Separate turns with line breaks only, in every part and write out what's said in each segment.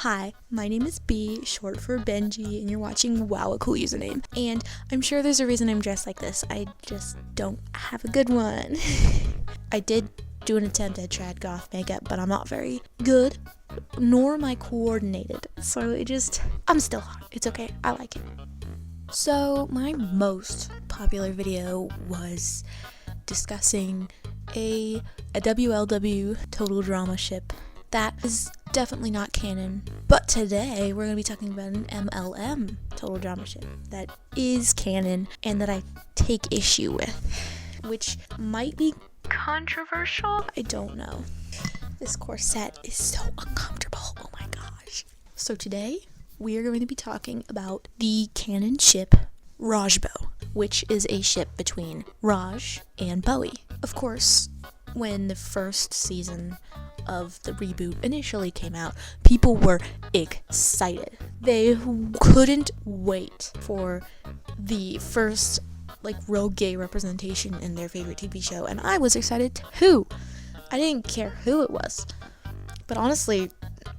Hi, my name is B, short for Benji, and you're watching wowacoolusername. And I'm sure there's a reason I'm dressed like this. I just don't have a good one. I did do an attempt at trad goth makeup, but I'm not very good, nor am I coordinated. So I'm still hot. It's okay. I like it. So my most popular video was discussing a WLW total drama ship that is definitely not canon. But today we're going to be talking about an MLM total drama ship that is canon and that I take issue with, which might be controversial. I don't know. This corset is so uncomfortable. Oh my gosh. So today we are going to be talking about the canon ship Rajbow, which is a ship between Raj and Bowie. Of course, when the first season of the reboot initially came out, people were excited. They couldn't wait for the first real gay representation in their favorite TV show, and I was excited too. I didn't care who it was. But honestly,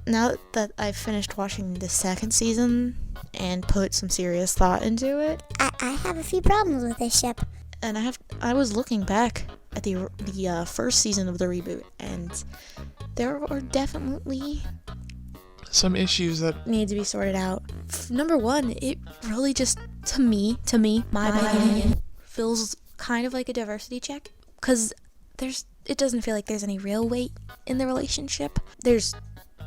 now that I've finished watching the second season and put some serious thought into it,
I have a few problems with this ship.
And I was looking back at the first season of the reboot, and there are definitely
some issues that
need to be sorted out. Number one, it really just, to me, my opinion, feels kind of like a diversity check, because it doesn't feel like there's any real weight in the relationship. There's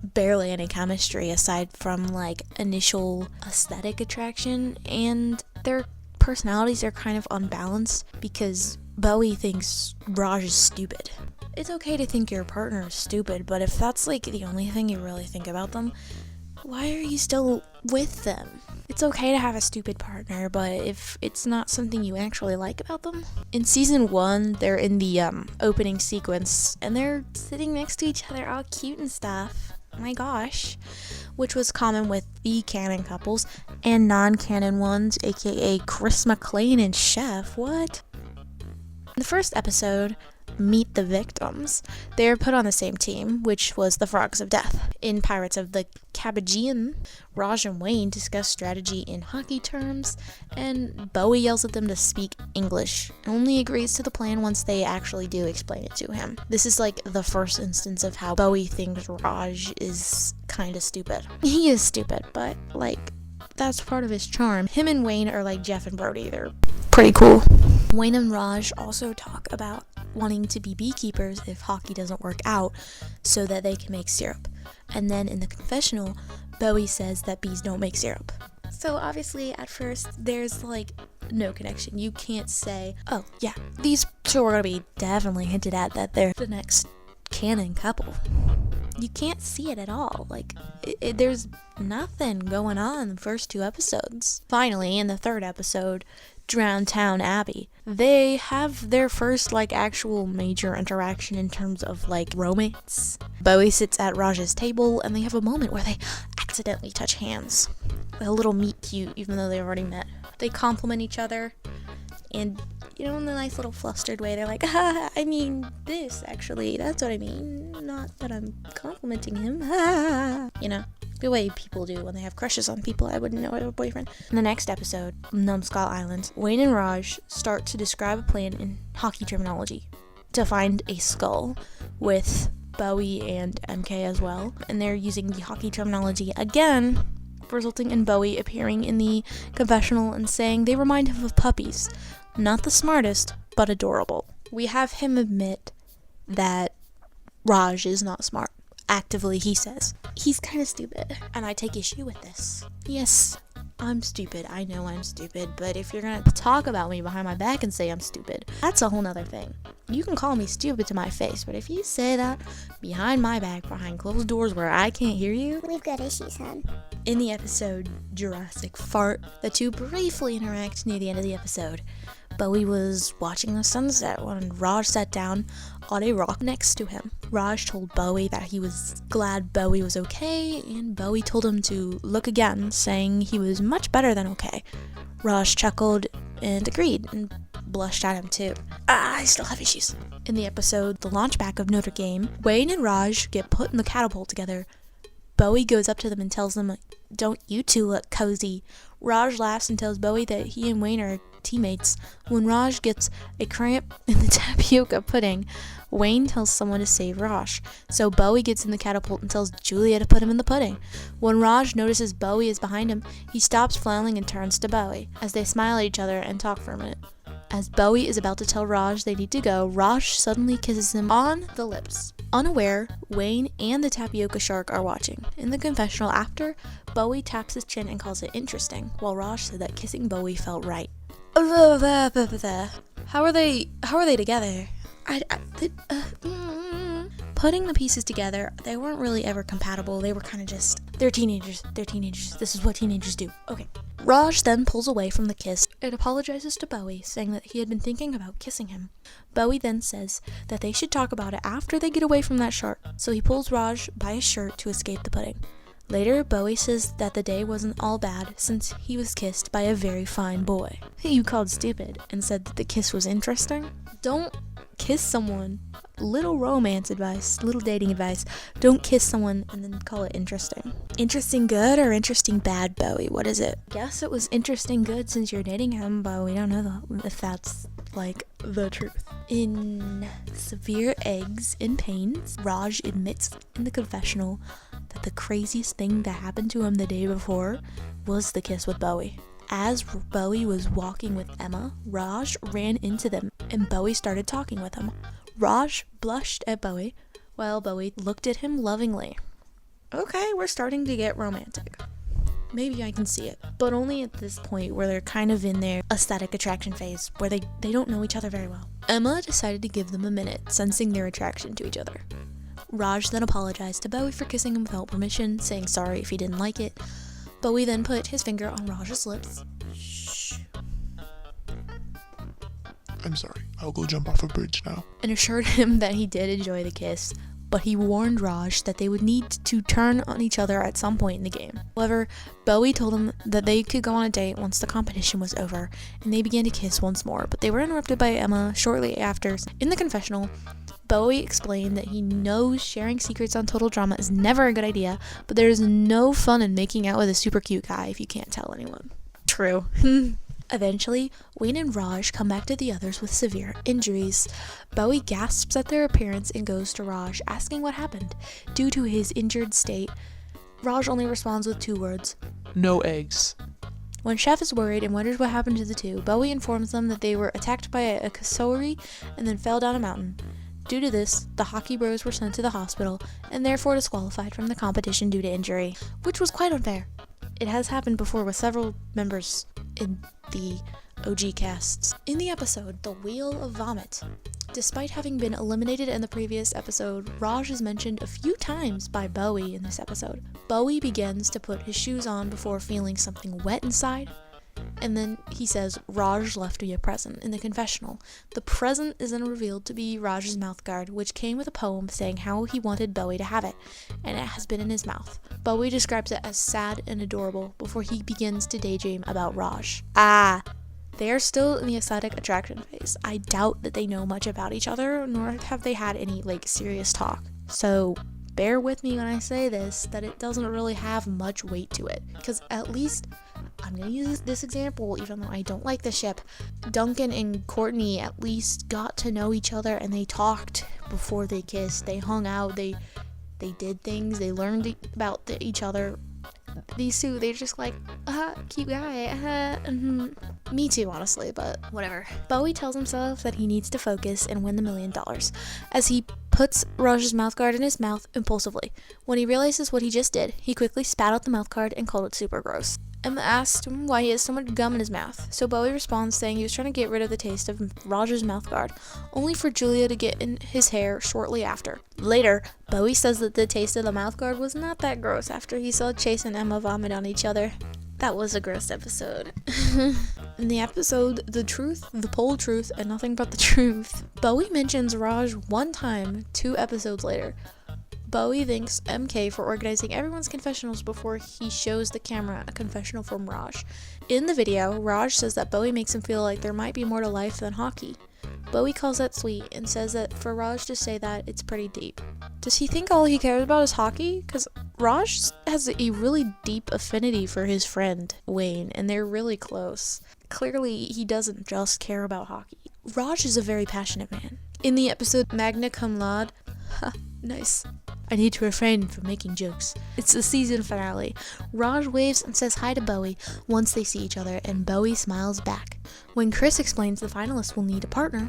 barely any chemistry aside from initial aesthetic attraction, and their personalities are kind of unbalanced because Bowie thinks Raj is stupid. It's okay to think your partner is stupid, but if that's the only thing you really think about them, why are you still with them? It's okay to have a stupid partner, but if it's not something you actually like about them. In season 1, they're in the opening sequence, and they're sitting next to each other all cute and stuff. Oh my gosh. Which was common with the canon couples and non-canon ones, aka Chris McLean and Chef. What? In the first episode, Meet the Victims, they are put on the same team, which was the Frogs of Death. In Pirates of the Caribbean, Raj and Wayne discuss strategy in hockey terms, and Bowie yells at them to speak English, and only agrees to the plan once they actually do explain it to him. This is the first instance of how Bowie thinks Raj is kind of stupid. He is stupid, but that's part of his charm. Him and Wayne are like Jeff and Brody. They're pretty cool. Wayne and Raj also talk about wanting to be beekeepers if hockey doesn't work out so that they can make syrup. And then in the confessional, Bowie says that bees don't make syrup. So obviously at first there's no connection. You can't say, oh yeah, these two are going to be definitely hinted at that they're the next canon couple. You can't see it at all. There's nothing going on in the first 2 episodes. Finally, in the 3rd episode, Drowned Town Abbey, they have their first actual major interaction in terms of romance. Bowie sits at Raj's table and they have a moment where they accidentally touch hands. A little meet cute, even though they've already met. They compliment each other, and in the nice little flustered way, they're like, I mean this, actually, that's what I mean, not that I'm complimenting him, the way people do when they have crushes on people I wouldn't know I have a boyfriend. In the next episode, Numbskull Island, Wayne and Raj start to describe a plan in hockey terminology to find a skull with Bowie and MK as well, and they're using the hockey terminology again, resulting in Bowie appearing in the confessional and saying they remind him of puppies. Not the smartest, but adorable. We have him admit that Raj is not smart. Actively, he says. He's kind of stupid, and I take issue with this. Yes, I'm stupid. I know I'm stupid, but if you're gonna talk about me behind my back and say I'm stupid, that's a whole nother thing. You can call me stupid to my face, but if you say that behind my back, behind closed doors where I can't hear you,
We've got issues, hon.
In the episode Jurassic Fart, the two briefly interact near the end of the episode. Bowie was watching the sunset when Raj sat down on a rock next to him. Raj told Bowie that he was glad Bowie was okay, and Bowie told him to look again, saying he was much better than okay. Raj chuckled and agreed, and blushed at him too. I still have issues. In the episode The Launchback of Notre Dame, Wayne and Raj get put in the catapult together Bowie goes up to them and tells them, "Don't you two look cozy?" Raj laughs and tells Bowie that he and Wayne are teammates. When Raj gets a cramp in the tapioca pudding, Wayne tells someone to save Raj. So Bowie gets in the catapult and tells Julia to put him in the pudding. When Raj notices Bowie is behind him, he stops flailing and turns to Bowie, as they smile at each other and talk for a minute. As Bowie is about to tell Raj they need to go, Raj suddenly kisses him on the lips. Unaware, Wayne and the tapioca shark are watching. In the confessional after, Bowie taps his chin and calls it interesting, while Raj said that kissing Bowie felt right. How are they together? Putting the pieces together, they weren't really ever compatible. They were kind of just, they're teenagers. This is what teenagers do. Okay. Raj then pulls away from the kiss and apologizes to Bowie, saying that he had been thinking about kissing him. Bowie then says that they should talk about it after they get away from that shark, so he pulls Raj by his shirt to escape the pudding. Later, Bowie says that the day wasn't all bad since he was kissed by a very fine boy. You called stupid and said that the kiss was interesting? Don't kiss someone. Little romance advice, little dating advice. Don't kiss someone and then call it interesting. Interesting good or interesting bad, Bowie? What is it? Guess it was interesting good since you're dating him, but we don't know if that's like the truth. In severe aches and pains, Raj admits in the confessional that the craziest thing that happened to him the day before was the kiss with Bowie. As Bowie was walking with Emma, Raj ran into them and Bowie started talking with him. Raj blushed at Bowie while Bowie looked at him lovingly. Okay, we're starting to get romantic. Maybe I can see it, but only at this point where they're kind of in their aesthetic attraction phase, where they don't know each other very well. Emma decided to give them a minute, sensing their attraction to each other. Raj then apologized to Bowie for kissing him without permission, saying sorry if he didn't like it. Bowie then put his finger on Raj's lips. Shh.
I'm sorry. I'll go jump off a bridge now.
And assured him that he did enjoy the kiss, but he warned Raj that they would need to turn on each other at some point in the game. However, Bowie told him that they could go on a date once the competition was over, and they began to kiss once more, but they were interrupted by Emma shortly after. In the confessional, Bowie explained that he knows sharing secrets on Total Drama is never a good idea, but there's no fun in making out with a super cute guy if you can't tell anyone. True. Eventually, Wayne and Raj come back to the others with severe injuries. Bowie gasps at their appearance and goes to Raj, asking what happened. Due to his injured state, Raj only responds with 2 words.
No eggs.
When Chef is worried and wonders what happened to the two, Bowie informs them that they were attacked by a cassowary and then fell down a mountain. Due to this, the hockey bros were sent to the hospital and therefore disqualified from the competition due to injury, which was quite unfair. It has happened before with several members in the OG casts. In the episode, The Wheel of Vomit, despite having been eliminated in the previous episode, Raj is mentioned a few times by Bowie in this episode. Bowie begins to put his shoes on before feeling something wet inside, and then he says, Raj left me a present in the confessional. The present is then revealed to be Raj's mouthguard, which came with a poem saying how he wanted Bowie to have it, and it has been in his mouth. Bowie describes it as sad and adorable before he begins to daydream about Raj. They are still in the aesthetic attraction phase. I doubt that they know much about each other, nor have they had any, serious talk. So, bear with me when I say this, that it doesn't really have much weight to it. Because at least, I'm going to use this example, even though I don't like the ship. Duncan and Courtney at least got to know each other, and they talked before they kissed. They hung out, they did things, they learned about each other. These two, they're just cute guy, Me too, honestly, but whatever. Bowie tells himself that he needs to focus and win the $1 million, as he puts Raj's mouthguard in his mouth impulsively. When he realizes what he just did, he quickly spat out the mouthguard and called it super gross. Emma asked him why he has so much gum in his mouth, so Bowie responds saying he was trying to get rid of the taste of Raj's mouthguard, only for Julia to get in his hair shortly after. Later, Bowie says that the taste of the mouthguard was not that gross after he saw Chase and Emma vomit on each other. That was a gross episode. In the episode, The Truth, The Pole Truth, and Nothing But the Truth, Bowie mentions Raj one time 2 episodes later. Bowie thanks MK for organizing everyone's confessionals before he shows the camera a confessional from Raj. In the video, Raj says that Bowie makes him feel like there might be more to life than hockey. Bowie calls that sweet and says that for Raj to say that, it's pretty deep. Does he think all he cares about is hockey? Because Raj has a really deep affinity for his friend Wayne, and they're really close. Clearly, he doesn't just care about hockey. Raj is a very passionate man. In the episode Magna Cum Laude, nice. I need to refrain from making jokes. It's the season finale. Raj waves and says hi to Bowie once they see each other, and Bowie smiles back. When Chris explains the finalists will need a partner,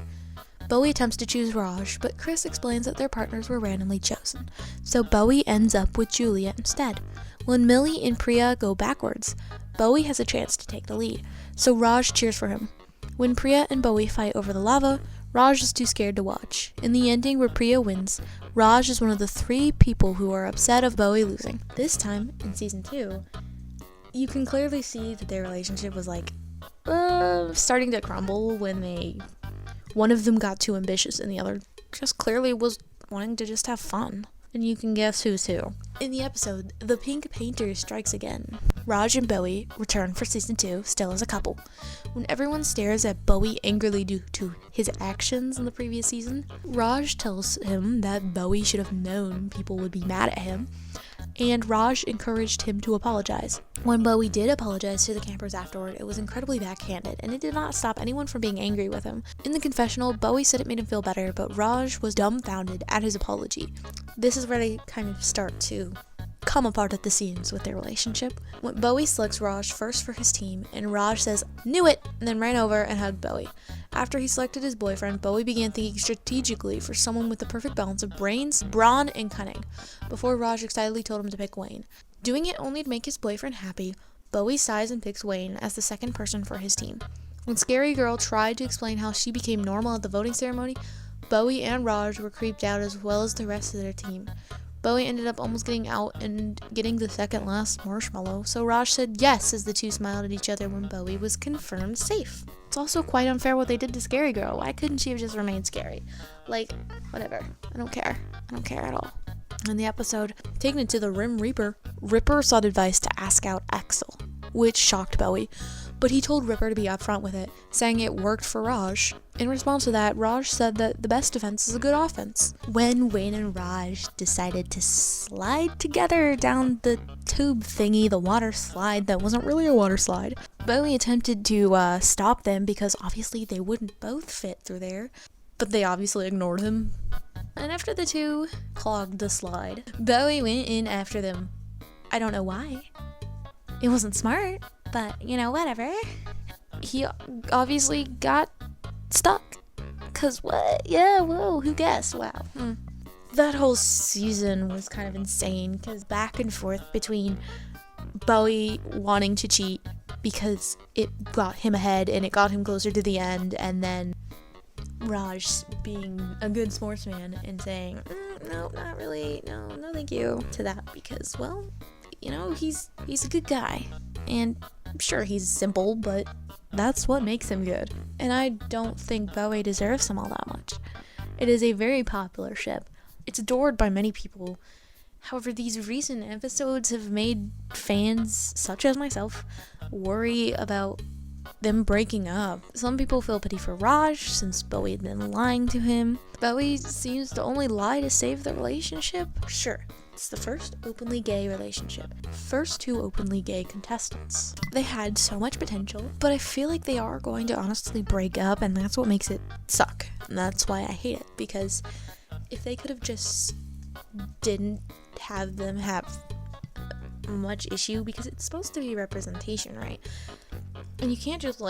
Bowie attempts to choose Raj, but Chris explains that their partners were randomly chosen, so Bowie ends up with Julia instead. When Millie and Priya go backwards, Bowie has a chance to take the lead, so Raj cheers for him. When Priya and Bowie fight over the lava, Raj is too scared to watch. In the ending where Priya wins, Raj is one of the 3 people who are upset of Bowie losing. This time, in season 2, you can clearly see that their relationship was starting to crumble when one of them got too ambitious and the other just clearly was wanting to just have fun. And you can guess who's who. In the episode, the Pink Painter strikes again. Raj and Bowie return for season 2, still as a couple. When everyone stares at Bowie angrily due to his actions in the previous season, Raj tells him that Bowie should have known people would be mad at him, and Raj encouraged him to apologize. When Bowie did apologize to the campers afterward, it was incredibly backhanded, and it did not stop anyone from being angry with him. In the confessional, Bowie said it made him feel better, but Raj was dumbfounded at his apology. This is where they kind of start to come apart at the seams with their relationship. When Bowie selects Raj first for his team, and Raj says, "Knew it," and then ran over and hugged Bowie. After he selected his boyfriend, Bowie began thinking strategically for someone with the perfect balance of brains, brawn, and cunning, before Raj excitedly told him to pick Wayne. Doing it only to make his boyfriend happy, Bowie sighs and picks Wayne as the second person for his team. When Scary Girl tried to explain how she became normal at the voting ceremony, Bowie and Raj were creeped out as well as the rest of their team. Bowie ended up almost getting out and getting the second last marshmallow, so Raj said yes as the two smiled at each other when Bowie was confirmed safe. It's also quite unfair what they did to Scary Girl. Why couldn't she have just remained scary? Whatever. I don't care. I don't care at all. In the episode, Taking It to the Rim Reaper, Ripper sought advice to ask out Axel, which shocked Bowie, but he told Ripper to be upfront with it, saying it worked for Raj. In response to that, Raj said that the best defense is a good offense. When Wayne and Raj decided to slide together down the tube thingy, the water slide that wasn't really a water slide, Bowie attempted to stop them because obviously they wouldn't both fit through there, but they obviously ignored him. And after the two clogged the slide, Bowie went in after them. I don't know why. It wasn't smart, but whatever. He obviously got stuck. Cause what? Yeah, whoa, who guessed? Wow. That whole season was kind of insane, cause back and forth between Bowie wanting to cheat because it got him ahead and it got him closer to the end, and then Raj being a good sportsman and saying, no, not really, no thank you, to that, because, well, he's a good guy, and I'm sure he's simple, but that's what makes him good. And I don't think Bowie deserves him all that much. It is a very popular ship. It's adored by many people. However, these recent episodes have made fans, such as myself, worry about them breaking up. Some people feel pity for Raj since Bowie had been lying to him. Bowie seems to only lie to save the relationship. Sure, it's the first openly gay relationship. First 2 openly gay contestants. They had so much potential, but I feel like they are going to honestly break up, and that's what makes it suck. And that's why I hate it, because if they could have just didn't have them have much issue, because it's supposed to be representation, right? And you can't just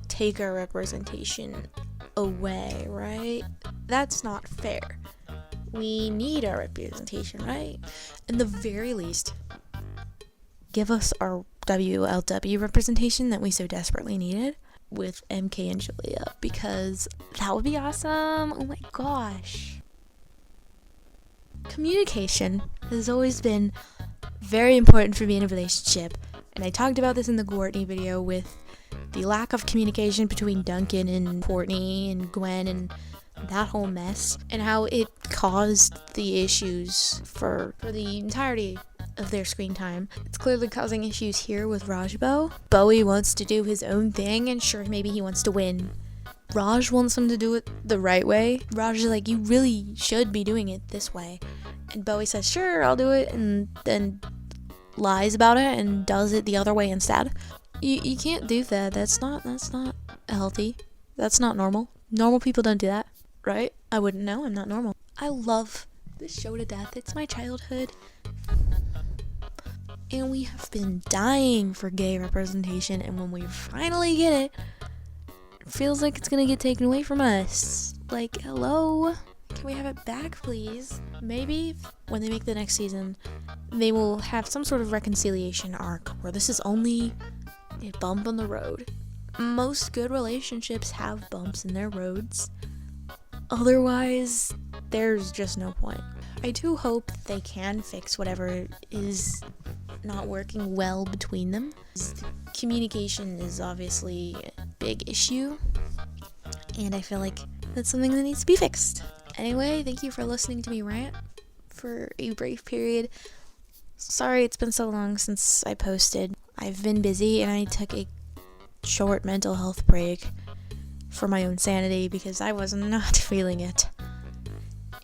take our representation away, right? That's not fair. We need our representation, right? In the very least, give us our WLW representation that we so desperately needed with MK and Julia, because that would be awesome. Oh my gosh. Communication has always been very important for me in a relationship, and I talked about this in the Courtney video with the lack of communication between Duncan and Courtney and Gwen and that whole mess, and how it caused the issues for the entirety of their screen time. It's clearly causing issues here with Rajbow. Bowie wants to do his own thing, and sure, maybe he wants to win. Raj wants him to do it the right way. Raj is like, you really should be doing it this way. And Bowie says, sure, I'll do it. And then lies about it and does it the other way instead. You can't do that. That's not healthy. That's not normal. Normal people don't do that, right? I wouldn't know. I'm not normal. I love this show to death. It's my childhood. And we have been dying for gay representation, and when we finally get it, it feels like it's gonna get taken away from us. Like, hello? Can we have it back, please? Maybe when they make the next season, they will have some sort of reconciliation arc where this is only a bump on the road. Most good relationships have bumps in their roads. Otherwise, there's just no point. I do hope they can fix whatever is not working well between them. Communication is obviously a big issue, and I feel like that's something that needs to be fixed. Anyway, thank you for listening to me rant for a brief period. Sorry it's been so long since I posted. I've been busy, and I took a short mental health break for my own sanity because I was not feeling it.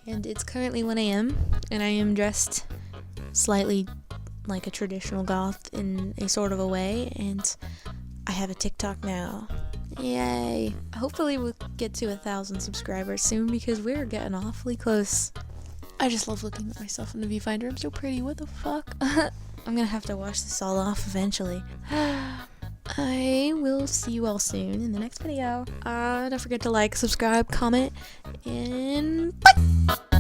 And it's currently 1 a.m. and I am dressed slightly like a traditional goth in a sort of a way, and I have a TikTok now. Yay. Hopefully we'll get to 1,000 subscribers soon because we're getting awfully close. I just love looking at myself in the viewfinder. I'm so pretty. What the fuck? I'm gonna have to wash this all off eventually. I will see you all soon in the next video. Don't forget to like, subscribe, comment, and bye!